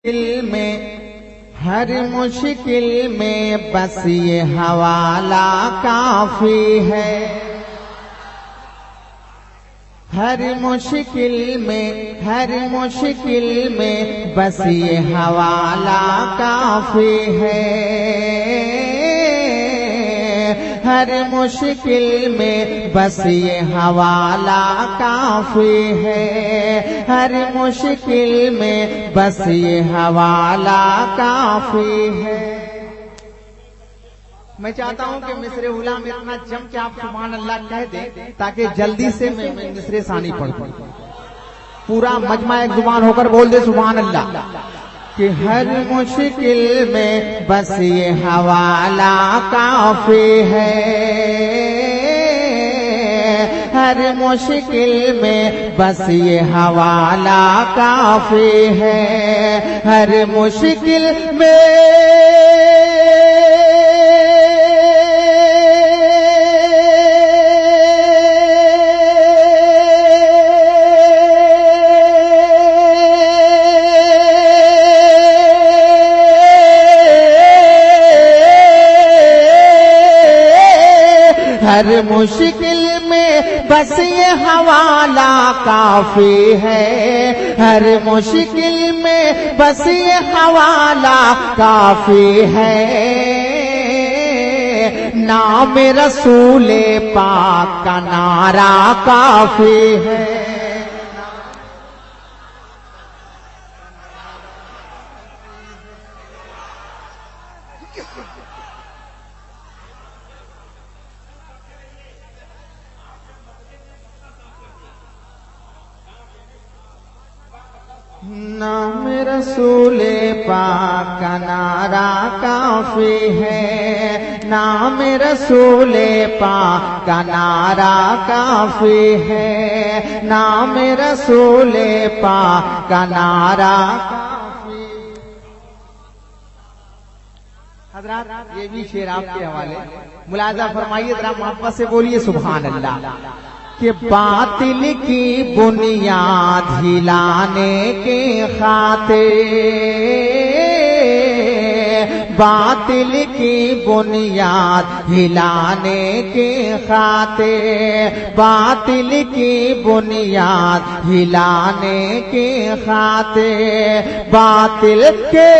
मुश्किल में हर मुश्किल में बस ये हवाला काफी है। हर मुश्किल में बस ये हवाला काफी है। हर मुश्किल में बस ये हवाला काफी है। हर मुश्किल में बस ये हवाला काफी है। मैं चाहता हूं कि मिसरे उला में इतना जम के आप सुभान अल्लाह कह दें ताकि जल्दी से मैं मिसरे सानी पढ़ पाऊं। पूरा मजमा एक जुबान होकर बोल दे सुभान अल्लाह। कि हर मुश्किल में बस ये हवाला काफी है। हर मुश्किल में बस ये हवाला काफी है। हर मुश्किल में हर मुश्किल में बस ये हवाला काफी है। हर मुश्किल में बस ये हवाला काफी है। नाम रसूले पाक का नारा काफी है। नाम रसूले पाक का नारा काफी है। नाम रसूले पाक का नारा काफी है। नाम रसूले पाक का नारा काफी। हज़रात ये भी शेर आपके हवाले मुलाज़ा फरमाइए, जरा मोहब्बत से बोलिए सुभान अल्लाह। कि बातिल की बुनियाद हिलाने के खातिर, बातिल की बुनियाद हिलाने के खातिर, बातिल की बुनियाद हिलाने के खातिर, बातिल के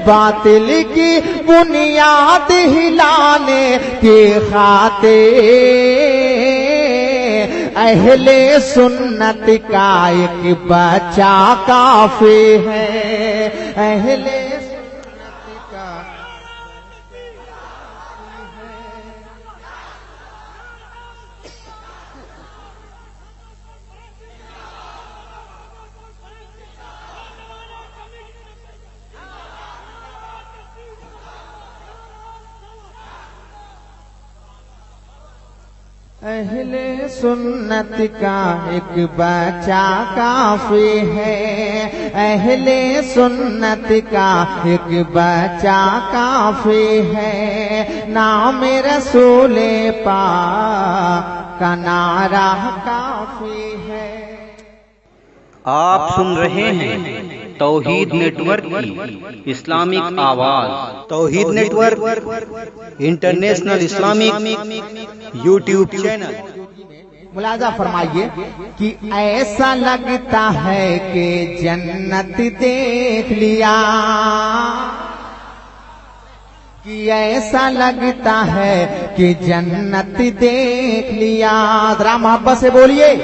बातिल की बुनियाद हिलाने के खातिर अहले सुन्नत का एक बच्चा काफी है। अहले सुन्नत का अहले सुन्नत का एक बच्चा काफी है। अहले सुन्नत का एक बच्चा काफी है। नाम रसूले पाक का नारा काफी है। आप सुन रहे हैं तौहीद नेटवर्क की इस्लामिक आवाज। Tauheed network international Islamic YouTube channel. मुलाजा फरमाइए कि ऐसा लगता है कि जन्नत देख लिया, कि ऐसा लगता है कि जन्नत देख लिया। जरा मोहब्बत से बोलिए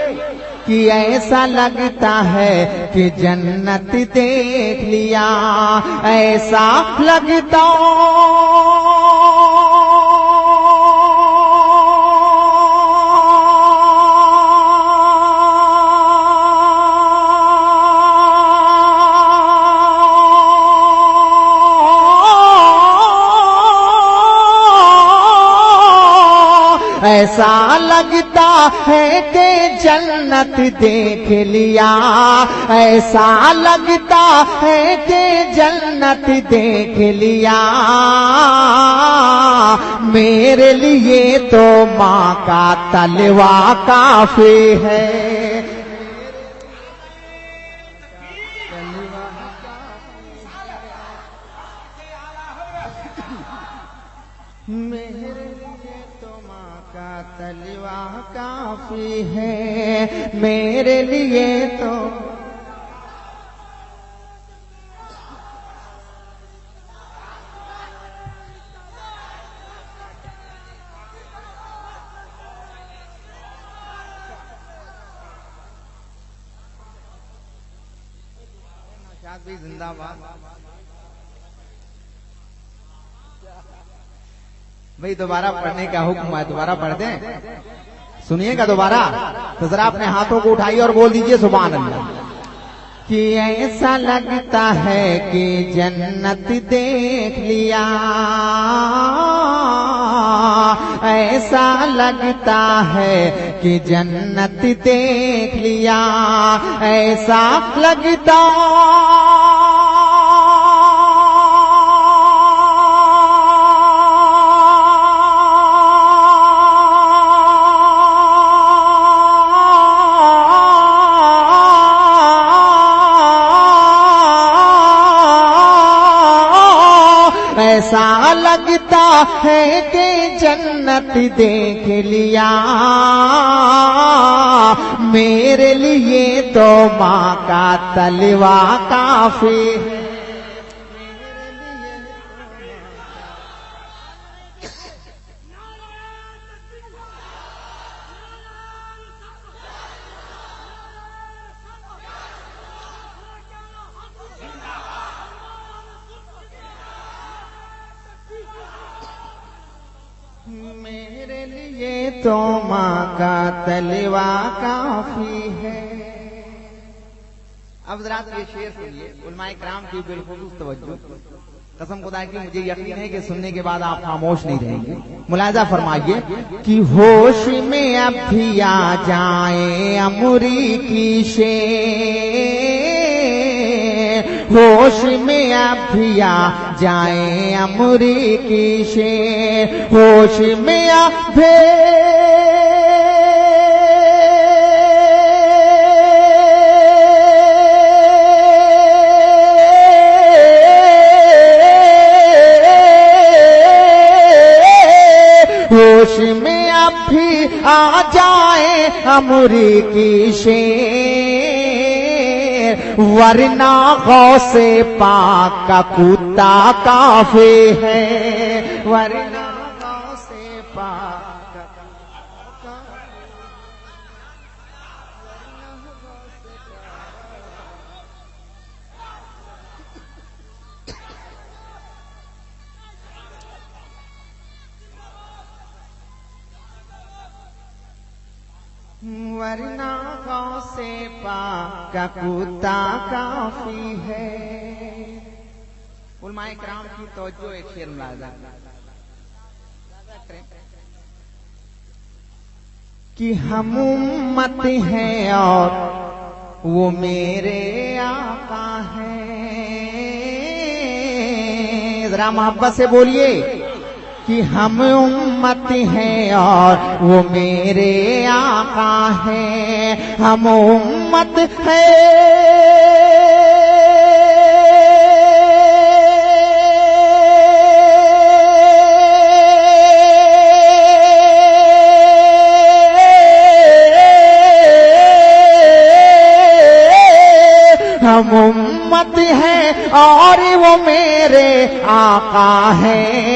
कि ऐसा लगता है कि जन्नत देख लिया। ऐसा लगता ऐसा लगता है कि जन्नत देख लिया, ऐसा लगता है कि जन्नत देख लिया। मेरे लिए तो माँ का तलवा काफी है। मेरे लिए तो माँ का तलवा काफी है, मेरे लिए तो। भी जिंदाबाद। भाई दोबारा पढ़ने का हुक्म है, दोबारा पढ़ दें, सुनिएगा दोबारा। तो जरा अपने हाथों को उठाइए और बोल दीजिए सुभान अल्लाह। कि ऐसा लगता है कि जन्नत देख लिया, ऐसा लगता है कि जन्नत देख लिया, ऐसा लगता ऐसा लगता है कि जन्नत देख लिया। मेरे लिए तो माँ का तलवा काफी है। मेरे लिए तो माँ का तलवा काफी है। अब जरा ये शेर सुनिए, उलमाए किराम की बिलखुसूस तवज्जो। कसम खुदा की मुझे यकीन है कि सुनने के बाद आप खामोश नहीं रहेंगे। मुलाजा फरमाइए कि होश में अब भी आ जाए अमरी की शेर, होश में अब भी आ जाए अमरी की शेर, होश में आ होश में अब भी आ जाए अमरी की शेर, वरना गौसे पाक का कुत्ता काफी है, वरना गौसे पाक का वरना गौसे पाक का कुत्ता काफी है। उलमाए किराम की तवज्जो एक शेर मुलाजा कि हम उम्मत हैं और वो मेरे आका हैं। जरा मोहब्बत से बोलिए कि हम उम्मत हैं और वो मेरे आका हैं, हम उम्मत हम उम्मत हैं और वो मेरे आका हैं।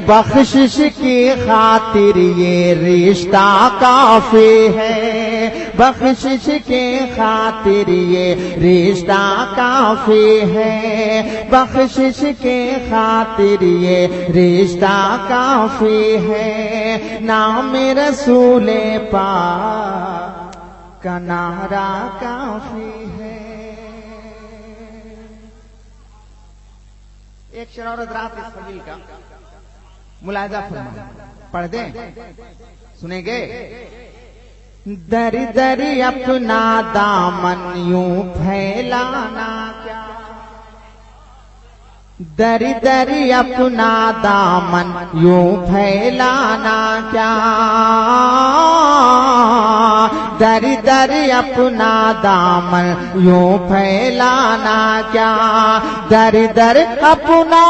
बख्शिश की खातिर ये रिश्ता काफी है, बख्शिश के खातिर ये रिश्ता काफी है, बख्शिश के खातिर ये रिश्ता काफी है। नाम रसूले पाक का नारा काफी है। एक शेर और रात इस फजील का मुलाहिजा फरमाएं, पढ़ दें, सुनेंगे। दर दर अपना दामन यूं फैलाना क्या, दर दर अपना दामन यूं फैलाना क्या, दर दर अपना दामन यूं फैलाना क्या, दर दर अपना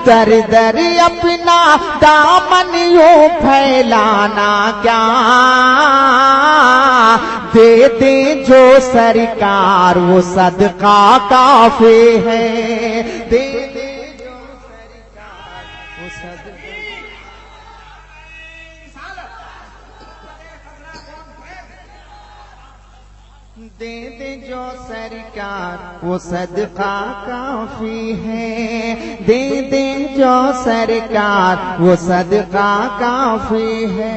दर दर अपना दामन यूं फैलाना क्या, दे दे जो सरकार वो सदका काफी है, दे दे जो सरकार वो सदका, दे दे जो सरकार वो सदका काफी है, दे दे जो सरकार वो सदका काफी है।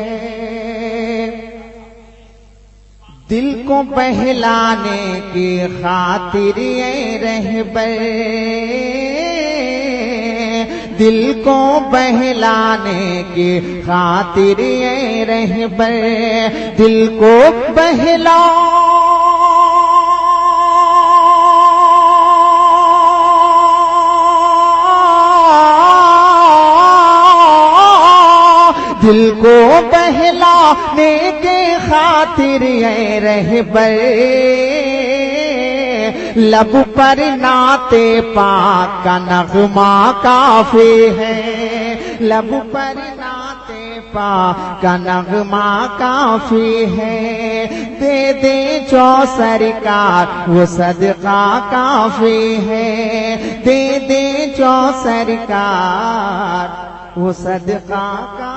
दिल को बहलाने की खातिर ये रहबर, दिल को बहलाने की खातिर ये रहबर, दिल को बहला दिल को बहलाने के खातिर ये रहबर, लब पर नाते पाक का नगमा काफी है, लब पर नाते पाक का नगमा काफी है, दे दे जो सरकार वो सदका काफी है, दे दे जो सरकार वो सदका का